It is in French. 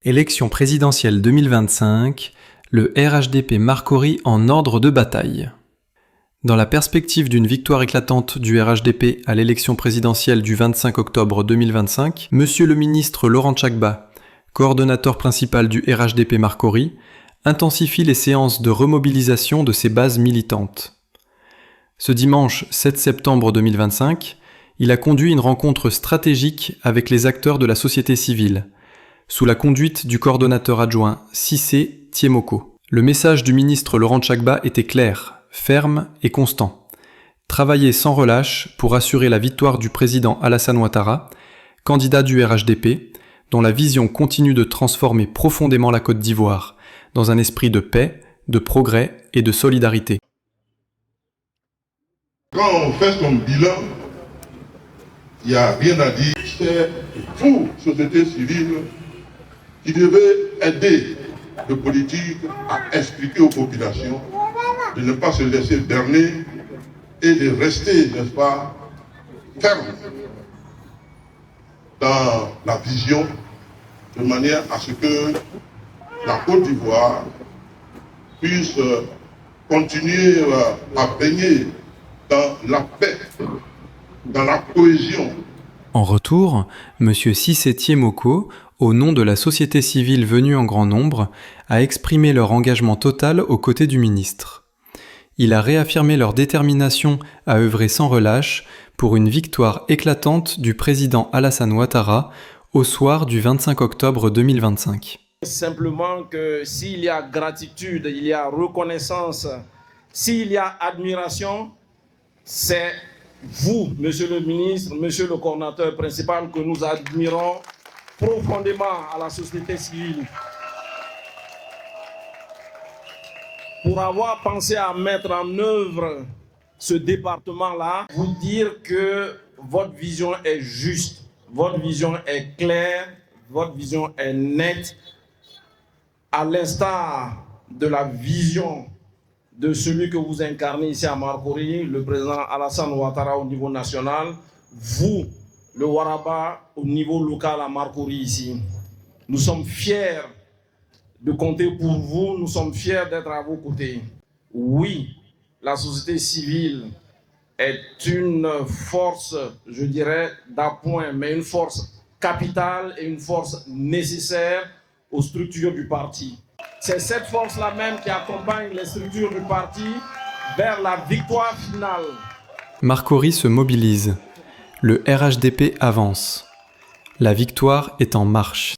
Élection présidentielle 2025, le RHDP Marcory en ordre de bataille. Dans la perspective d'une victoire éclatante du RHDP à l'élection présidentielle du 25 octobre 2025, Monsieur le ministre Laurent Tchagba, coordonnateur principal du RHDP Marcory, intensifie les séances de remobilisation de ses bases militantes. Ce dimanche 7 septembre 2025, il a conduit une rencontre stratégique avec les acteurs de la société civile, sous la conduite du coordonnateur adjoint Cissé Thiemoko. Le message du ministre Laurent Tchagba était clair, ferme et constant. Travailler sans relâche pour assurer la victoire du président Alassane Ouattara, candidat du RHDP, dont la vision continue de transformer profondément la Côte d'Ivoire dans un esprit de paix, de progrès et de solidarité. Quand on fait son bilan, il n'y a rien à dire. C'est vous, société civile, qui devez aider le politique à expliquer aux populations de ne pas se laisser berner et de rester, n'est-ce pas, ferme dans la vision, de manière à ce que la Côte d'Ivoire puisse continuer à baigner dans la paix, dans la cohésion. En retour, M. Cissé Thiemoko, au nom de la société civile venue en grand nombre, a exprimé leur engagement total aux côtés du ministre. Il a réaffirmé leur détermination à œuvrer sans relâche pour une victoire éclatante du président Alassane Ouattara au soir du 25 octobre 2025. Simplement que s'il y a gratitude, il y a reconnaissance, s'il y a admiration, c'est vous, monsieur le ministre, monsieur le coordonnateur principal, que nous admirons profondément à la société civile. Pour avoir pensé à mettre en œuvre ce département-là, vous dire que votre vision est juste, votre vision est claire, votre vision est nette, à l'instar de la vision de celui que vous incarnez ici à Marcory, le président Alassane Ouattara au niveau national, vous, le Waraba, au niveau local à Marcory ici. Nous sommes fiers de compter pour vous, nous sommes fiers d'être à vos côtés. Oui, la société civile est une force, je dirais, d'appoint, mais une force capitale et une force nécessaire aux structures du parti. C'est cette force-là même qui accompagne les structures du parti vers la victoire finale. Marcory se mobilise. Le RHDP avance. La victoire est en marche.